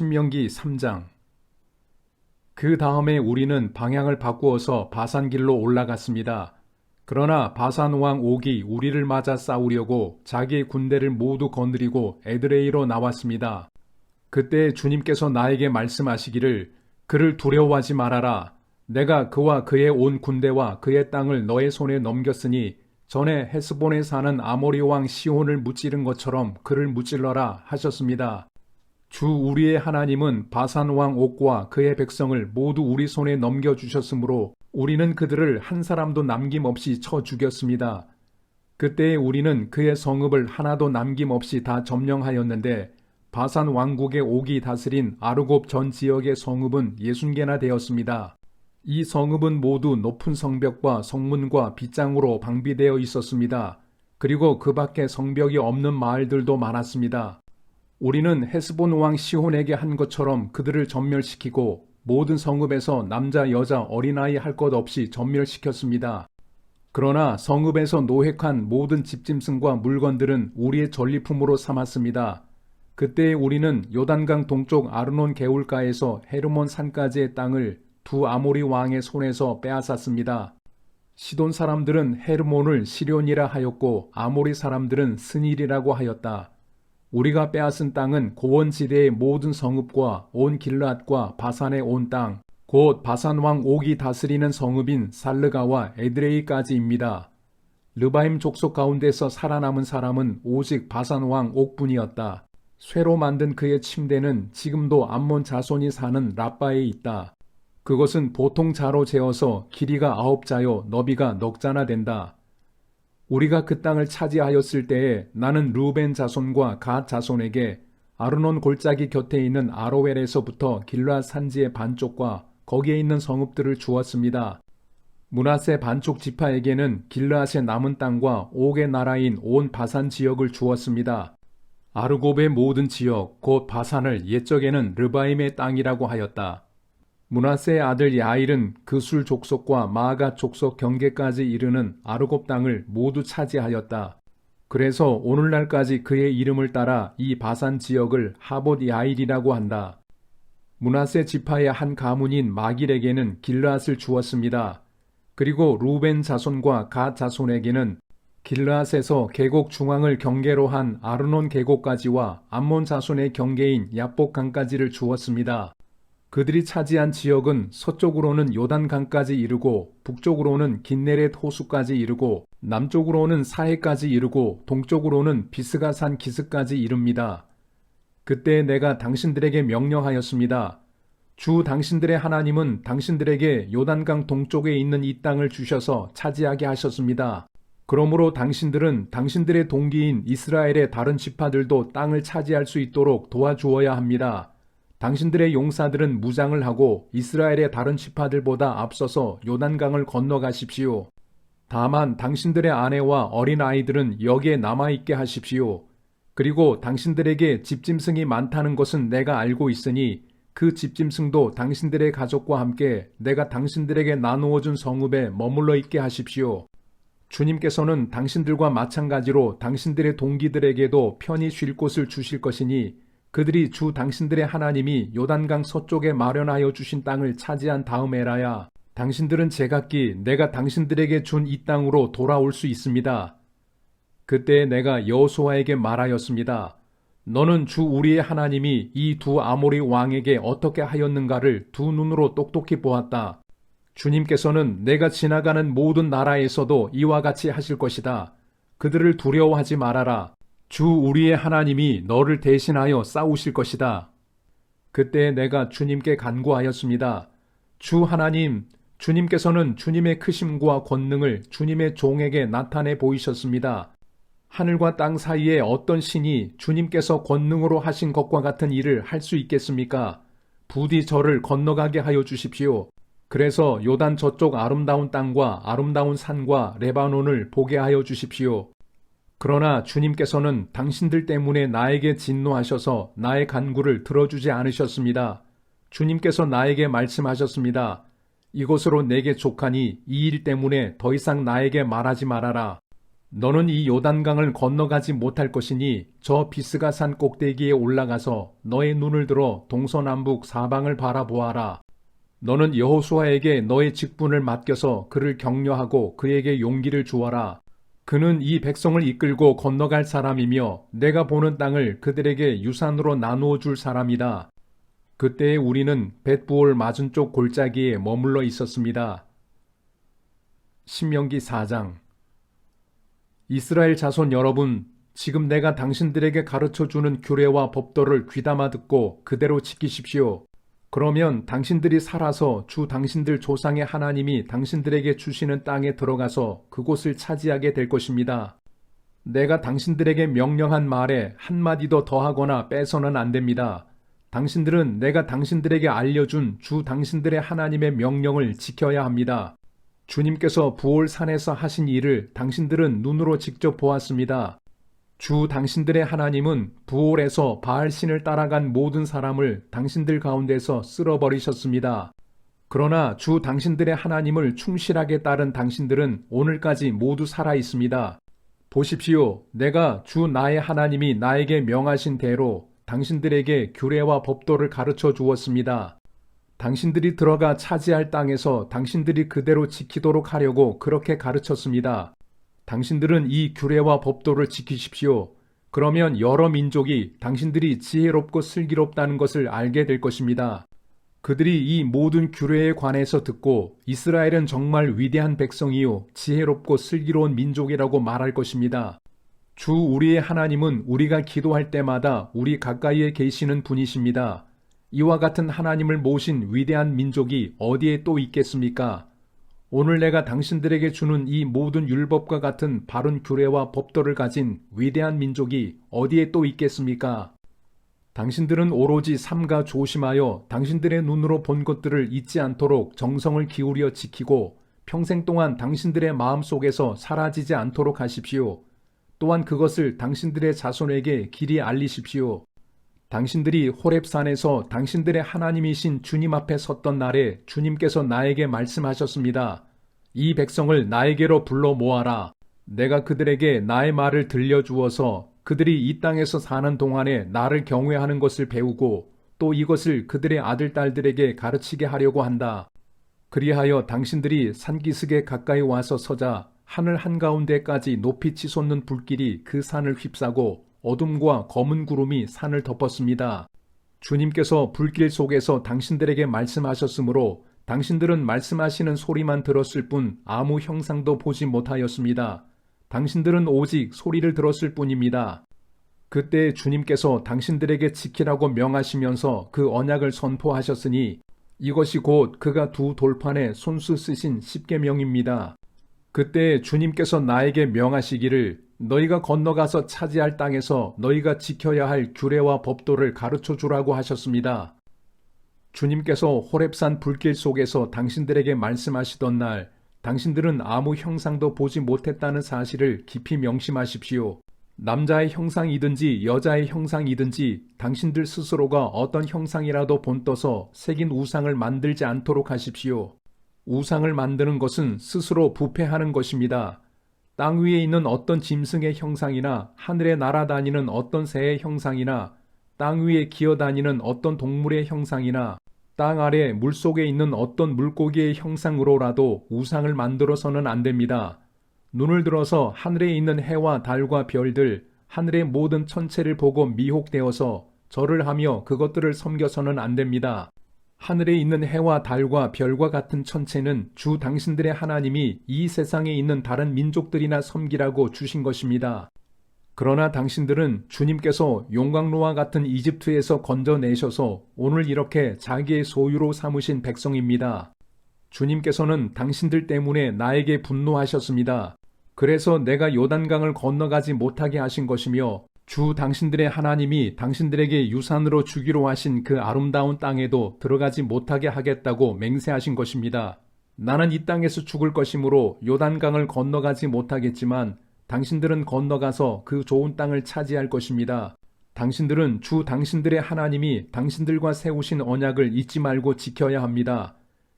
신명기 3장. 그 다음에 우리는 방향을 바꾸어서 바산길로 올라갔습니다. 그러나 바산 왕 옥이 우리를 맞아 싸우려고 자기의 군대를 모두 거느리고 에드레이로 나왔습니다. 그때 주님께서 나에게 말씀하시기를 그를 두려워하지 말아라. 내가 그와 그의 온 군대와 그의 땅을 너의 손에 넘겼으니 전에 헤스본에 사는 아모리 왕 시혼을 무찌른 것처럼 그를 무찔러라 하셨습니다. 주 우리의 하나님은 바산 왕 옥과 그의 백성을 모두 우리 손에 넘겨주셨으므로 우리는 그들을 한 사람도 남김없이 쳐 죽였습니다. 그때에 우리는 그의 성읍을 하나도 남김없이 다 점령하였는데 바산 왕국의 옥이 다스린 아르곱 전 지역의 성읍은 60개나 되었습니다. 이 성읍은 모두 높은 성벽과 성문과 빗장으로 방비되어 있었습니다. 그리고 그 밖에 성벽이 없는 마을들도 많았습니다. 우리는 헤스본 왕 시혼에게 한 것처럼 그들을 전멸시키고 모든 성읍에서 남자, 여자, 어린아이 할 것 없이 전멸시켰습니다. 그러나 성읍에서 노획한 모든 집짐승과 물건들은 우리의 전리품으로 삼았습니다. 그때 우리는 요단강 동쪽 아르논 개울가에서 헤르몬 산까지의 땅을 두 아모리 왕의 손에서 빼앗았습니다. 시돈 사람들은 헤르몬을 시련이라 하였고 아모리 사람들은 스닐이라고 하였다. 우리가 빼앗은 땅은 고원지대의 모든 성읍과 온 길르앗과 바산의 온 땅, 곧 바산 왕 옥이 다스리는 성읍인 살르가와 에드레이까지입니다. 르바임 족속 가운데서 살아남은 사람은 오직 바산 왕 옥뿐이었다. 쇠로 만든 그의 침대는 지금도 암몬 자손이 사는 라빠에 있다. 그것은 보통 자로 재어서 길이가 9자요 너비가 넉 자나 된다. 우리가 그 땅을 차지하였을 때에 나는 루벤 자손과 갓 자손에게 아르논 골짜기 곁에 있는 아로웰에서부터 길르앗 산지의 반쪽과 거기에 있는 성읍들을 주었습니다. 므낫세 반쪽 지파에게는 길르앗의 남은 땅과 옥의 나라인 온 바산 지역을 주었습니다. 아르곱의 모든 지역 곧 바산을 옛적에는 르바임의 땅이라고 하였다. 므낫세의 아들 야일은 그술 족속과 마아갓 족속 경계까지 이르는 아르곱 땅을 모두 차지하였다. 그래서 오늘날까지 그의 이름을 따라 이 바산 지역을 하봇 야일이라고 한다. 므낫세 지파의 한 가문인 마길에게는 길르앗을 주었습니다. 그리고 루벤 자손과 갓 자손에게는 길르앗에서 계곡 중앙을 경계로 한 아르논 계곡까지와 암몬 자손의 경계인 야복강까지를 주었습니다. 그들이 차지한 지역은 서쪽으로는 요단강까지 이르고 북쪽으로는 긴네렛 호수까지 이르고 남쪽으로는 사해까지 이르고 동쪽으로는 비스가산 기슭까지 이릅니다. 그때 내가 당신들에게 명령하였습니다. 주 당신들의 하나님은 당신들에게 요단강 동쪽에 있는 이 땅을 주셔서 차지하게 하셨습니다. 그러므로 당신들은 당신들의 동기인 이스라엘의 다른 지파들도 땅을 차지할 수 있도록 도와주어야 합니다. 당신들의 용사들은 무장을 하고 이스라엘의 다른 지파들보다 앞서서 요단강을 건너가십시오. 다만 당신들의 아내와 어린 아이들은 여기에 남아있게 하십시오. 그리고 당신들에게 집짐승이 많다는 것은 내가 알고 있으니 그 집짐승도 당신들의 가족과 함께 내가 당신들에게 나누어준 성읍에 머물러 있게 하십시오. 주님께서는 당신들과 마찬가지로 당신들의 동기들에게도 편히 쉴 곳을 주실 것이니 그들이 주 당신들의 하나님이 요단강 서쪽에 마련하여 주신 땅을 차지한 다음에라야 당신들은 제각기 내가 당신들에게 준 이 땅으로 돌아올 수 있습니다. 그때 내가 여호수아에게 말하였습니다. 너는 주 우리의 하나님이 이 두 아모리 왕에게 어떻게 하였는가를 두 눈으로 똑똑히 보았다. 주님께서는 내가 지나가는 모든 나라에서도 이와 같이 하실 것이다. 그들을 두려워하지 말아라. 주 우리의 하나님이 너를 대신하여 싸우실 것이다. 그때 내가 주님께 간구하였습니다. 주 하나님, 주님께서는 주님의 크심과 권능을 주님의 종에게 나타내 보이셨습니다. 하늘과 땅 사이에 어떤 신이 주님께서 권능으로 하신 것과 같은 일을 할 수 있겠습니까? 부디 저를 건너가게 하여 주십시오. 그래서 요단 저쪽 아름다운 땅과 아름다운 산과 레바논을 보게 하여 주십시오. 그러나 주님께서는 당신들 때문에 나에게 진노하셔서 나의 간구를 들어주지 않으셨습니다. 주님께서 나에게 말씀하셨습니다. 이것으로 내게 족하니 이 일 때문에 더 이상 나에게 말하지 말아라. 너는 이 요단강을 건너가지 못할 것이니 저 비스가 산 꼭대기에 올라가서 너의 눈을 들어 동서남북 사방을 바라보아라. 너는 여호수아에게 너의 직분을 맡겨서 그를 격려하고 그에게 용기를 주어라. 그는 이 백성을 이끌고 건너갈 사람이며 내가 보는 땅을 그들에게 유산으로 나누어 줄 사람이다. 그때에 우리는 벳부올 맞은쪽 골짜기에 머물러 있었습니다. 신명기 4장. 이스라엘 자손 여러분, 지금 내가 당신들에게 가르쳐주는 규례와 법도를 귀담아 듣고 그대로 지키십시오. 그러면 당신들이 살아서 주 당신들 조상의 하나님이 당신들에게 주시는 땅에 들어가서 그곳을 차지하게 될 것입니다. 내가 당신들에게 명령한 말에 한마디도 더하거나 빼서는 안 됩니다. 당신들은 내가 당신들에게 알려준 주 당신들의 하나님의 명령을 지켜야 합니다. 주님께서 부올산에서 하신 일을 당신들은 눈으로 직접 보았습니다. 주 당신들의 하나님은 부올에서 바알신을 따라간 모든 사람을 당신들 가운데서 쓸어버리셨습니다. 그러나 주 당신들의 하나님을 충실하게 따른 당신들은 오늘까지 모두 살아 있습니다. 보십시오. 내가 주 나의 하나님이 나에게 명하신 대로 당신들에게 규례와 법도를 가르쳐 주었습니다. 당신들이 들어가 차지할 땅에서 당신들이 그대로 지키도록 하려고 그렇게 가르쳤습니다. 당신들은 이 규례와 법도를 지키십시오. 그러면 여러 민족이 당신들이 지혜롭고 슬기롭다는 것을 알게 될 것입니다. 그들이 이 모든 규례에 관해서 듣고 이스라엘은 정말 위대한 백성이요 지혜롭고 슬기로운 민족이라고 말할 것입니다. 주 우리의 하나님은 우리가 기도할 때마다 우리 가까이에 계시는 분이십니다. 이와 같은 하나님을 모신 위대한 민족이 어디에 또 있겠습니까? 오늘 내가 당신들에게 주는 이 모든 율법과 같은 바른 규례와 법도를 가진 위대한 민족이 어디에 또 있겠습니까? 당신들은 오로지 삼가 조심하여 당신들의 눈으로 본 것들을 잊지 않도록 정성을 기울여 지키고 평생 동안 당신들의 마음속에서 사라지지 않도록 하십시오. 또한 그것을 당신들의 자손에게 길이 알리십시오. 당신들이 호렙산에서 당신들의 하나님이신 주님 앞에 섰던 날에 주님께서 나에게 말씀하셨습니다. 이 백성을 나에게로 불러 모아라. 내가 그들에게 나의 말을 들려주어서 그들이 이 땅에서 사는 동안에 나를 경외하는 것을 배우고 또 이것을 그들의 아들, 딸들에게 가르치게 하려고 한다. 그리하여 당신들이 산기슭에 가까이 와서 서자 하늘 한가운데까지 높이 치솟는 불길이 그 산을 휩싸고 어둠과 검은 구름이 산을 덮었습니다. 주님께서 불길 속에서 당신들에게 말씀하셨으므로 당신들은 말씀하시는 소리만 들었을 뿐 아무 형상도 보지 못하였습니다. 당신들은 오직 소리를 들었을 뿐입니다. 그때 주님께서 당신들에게 지키라고 명하시면서 그 언약을 선포하셨으니 이것이 곧 그가 두 돌판에 손수 쓰신 십계명입니다. 그때 주님께서 나에게 명하시기를 너희가 건너가서 차지할 땅에서 너희가 지켜야 할 규례와 법도를 가르쳐 주라고 하셨습니다. 주님께서 호렙산 불길 속에서 당신들에게 말씀하시던 날 당신들은 아무 형상도 보지 못했다는 사실을 깊이 명심하십시오. 남자의 형상이든지 여자의 형상이든지 당신들 스스로가 어떤 형상이라도 본떠서 새긴 우상을 만들지 않도록 하십시오. 우상을 만드는 것은 스스로 부패하는 것입니다. 땅 위에 있는 어떤 짐승의 형상이나 하늘에 날아다니는 어떤 새의 형상이나 땅 위에 기어다니는 어떤 동물의 형상이나 땅 아래 물속에 있는 어떤 물고기의 형상으로라도 우상을 만들어서는 안 됩니다. 눈을 들어서 하늘에 있는 해와 달과 별들, 하늘의 모든 천체를 보고 미혹되어서 절을 하며 그것들을 섬겨서는 안 됩니다. 하늘에 있는 해와 달과 별과 같은 천체는 주 당신들의 하나님이 이 세상에 있는 다른 민족들이나 섬기라고 주신 것입니다. 그러나 당신들은 주님께서 용광로와 같은 이집트에서 건져내셔서 오늘 이렇게 자기의 소유로 삼으신 백성입니다. 주님께서는 당신들 때문에 나에게 분노하셨습니다. 그래서 내가 요단강을 건너가지 못하게 하신 것이며 주 당신들의 하나님이 당신들에게 유산으로 주기로 하신 그 아름다운 땅에도 들어가지 못하게 하겠다고 맹세하신 것입니다. 나는 이 땅에서 죽을 것이므로 요단강을 건너가지 못하겠지만 당신들은 건너가서 그 좋은 땅을 차지할 것입니다. 당신들은 주 당신들의 하나님이 당신들과 세우신 언약을 잊지 말고 지켜야 합니다.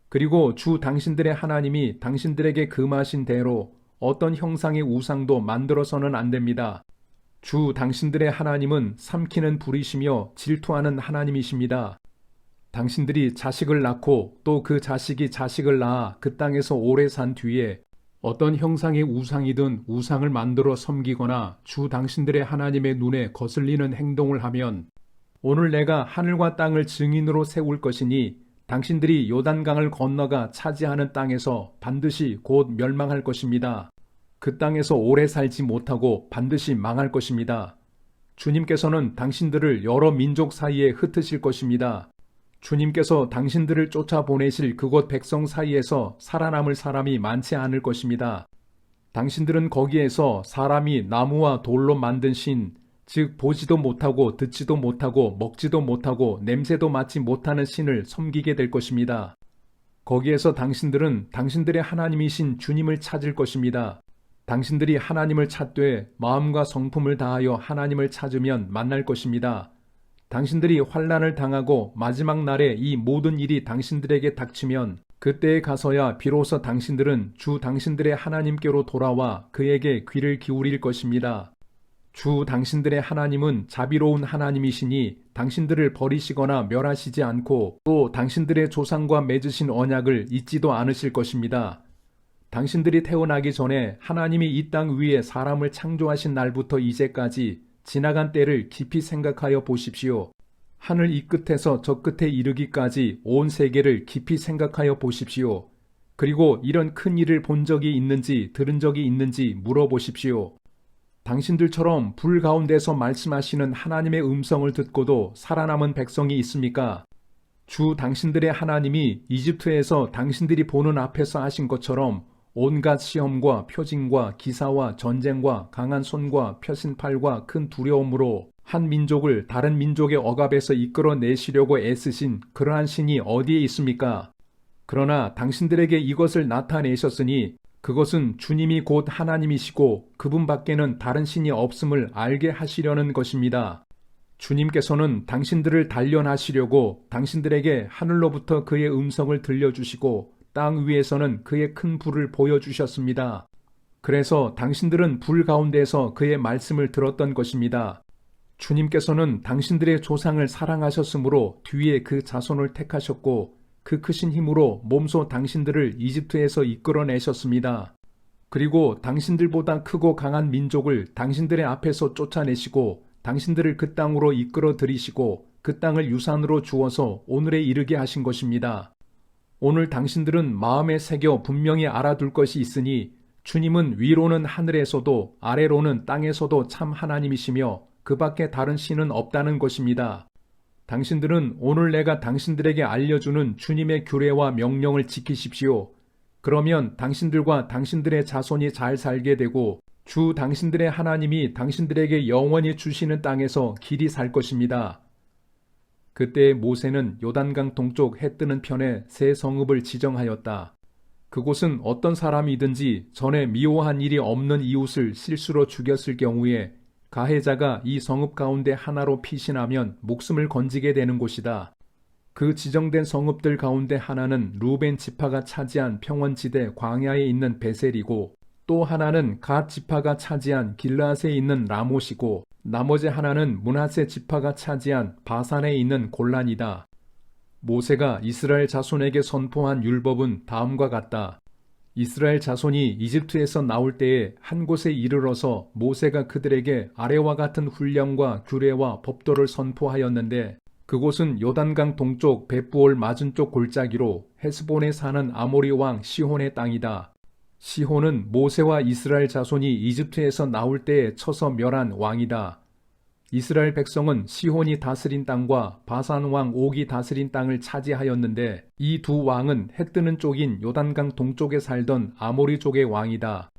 그리고 주 당신들의 하나님이 당신들에게 금하신 대로 어떤 형상의 우상도 만들어서는 안 됩니다. 주 당신들의 하나님은 삼키는 불이시며 질투하는 하나님이십니다. 당신들이 자식을 낳고 또 그 자식이 자식을 낳아 그 땅에서 오래 산 뒤에 어떤 형상의 우상이든 우상을 만들어 섬기거나 주 당신들의 하나님의 눈에 거슬리는 행동을 하면 오늘 내가 하늘과 땅을 증인으로 세울 것이니 당신들이 요단강을 건너가 차지하는 땅에서 반드시 곧 멸망할 것입니다. 그 땅에서 오래 살지 못하고 반드시 망할 것입니다. 주님께서는 당신들을 여러 민족 사이에 흩으실 것입니다. 주님께서 당신들을 쫓아보내실 그곳 백성 사이에서 살아남을 사람이 많지 않을 것입니다. 당신들은 거기에서 사람이 나무와 돌로 만든 신, 즉 보지도 못하고 듣지도 못하고 먹지도 못하고 냄새도 맡지 못하는 신을 섬기게 될 것입니다. 거기에서 당신들은 당신들의 하나님이신 주님을 찾을 것입니다. 당신들이 하나님을 찾되 마음과 성품을 다하여 하나님을 찾으면 만날 것입니다. 당신들이 환난을 당하고 마지막 날에 이 모든 일이 당신들에게 닥치면 그때에 가서야 비로소 당신들은 주 당신들의 하나님께로 돌아와 그에게 귀를 기울일 것입니다. 주 당신들의 하나님은 자비로운 하나님이시니 당신들을 버리시거나 멸하시지 않고 또 당신들의 조상과 맺으신 언약을 잊지도 않으실 것입니다. 당신들이 태어나기 전에 하나님이 이 땅 위에 사람을 창조하신 날부터 이제까지 지나간 때를 깊이 생각하여 보십시오. 하늘 이 끝에서 저 끝에 이르기까지 온 세계를 깊이 생각하여 보십시오. 그리고 이런 큰 일을 본 적이 있는지 들은 적이 있는지 물어보십시오. 당신들처럼 불 가운데서 말씀하시는 하나님의 음성을 듣고도 살아남은 백성이 있습니까? 주 당신들의 하나님이 이집트에서 당신들이 보는 앞에서 하신 것처럼 온갖 시험과 표징과 기사와 전쟁과 강한 손과 펴신 팔과 큰 두려움으로 한 민족을 다른 민족의 억압에서 이끌어내시려고 애쓰신 그러한 신이 어디에 있습니까? 그러나 당신들에게 이것을 나타내셨으니 그것은 주님이 곧 하나님이시고 그분밖에는 다른 신이 없음을 알게 하시려는 것입니다. 주님께서는 당신들을 단련하시려고 당신들에게 하늘로부터 그의 음성을 들려주시고 땅 위에서는 그의 큰 불을 보여주셨습니다. 그래서 당신들은 불 가운데서 그의 말씀을 들었던 것입니다. 주님께서는 당신들의 조상을 사랑하셨으므로 뒤에 그 자손을 택하셨고 그 크신 힘으로 몸소 당신들을 이집트에서 이끌어내셨습니다. 그리고 당신들보다 크고 강한 민족을 당신들의 앞에서 쫓아내시고 당신들을 그 땅으로 이끌어 들이시고 그 땅을 유산으로 주어서 오늘에 이르게 하신 것입니다. 오늘 당신들은 마음에 새겨 분명히 알아둘 것이 있으니 주님은 위로는 하늘에서도 아래로는 땅에서도 참 하나님이시며 그 밖에 다른 신은 없다는 것입니다. 당신들은 오늘 내가 당신들에게 알려주는 주님의 규례와 명령을 지키십시오. 그러면 당신들과 당신들의 자손이 잘 살게 되고 주 당신들의 하나님이 당신들에게 영원히 주시는 땅에서 길이 살 것입니다. 그때 모세는 요단강 동쪽 해 뜨는 편에 새 성읍을 지정하였다. 그곳은 어떤 사람이든지 전에 미워한 일이 없는 이웃을 실수로 죽였을 경우에 가해자가 이 성읍 가운데 하나로 피신하면 목숨을 건지게 되는 곳이다. 그 지정된 성읍들 가운데 하나는 루벤 지파가 차지한 평원지대 광야에 있는 베셀이고 또 하나는 갓 지파가 차지한 길르앗에 있는 라못이고 나머지 하나는 므낫세 지파가 차지한 바산에 있는 골란이다. 모세가 이스라엘 자손에게 선포한 율법은 다음과 같다. 이스라엘 자손이 이집트에서 나올 때에 한 곳에 이르러서 모세가 그들에게 아래와 같은 훈령과 규례와 법도를 선포하였는데 그곳은 요단강 동쪽 벳부올 맞은쪽 골짜기로 헤스본에 사는 아모리 왕 시혼의 땅이다. 시혼은 모세와 이스라엘 자손이 이집트에서 나올 때에 쳐서 멸한 왕이다. 이스라엘 백성은 시혼이 다스린 땅과 바산 왕 옥이 다스린 땅을 차지하였는데 이 두 왕은 해 뜨는 쪽인 요단강 동쪽에 살던 아모리족의 왕이다.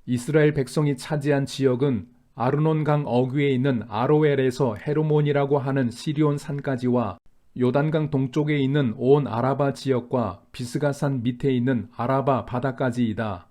이스라엘 백성이 차지한 지역은 아르논강 어귀에 있는 아로엘에서 헤르몬이라고 하는 시리온 산까지와 요단강 동쪽에 있는 온 아라바 지역과 비스가산 밑에 있는 아라바 바다까지이다.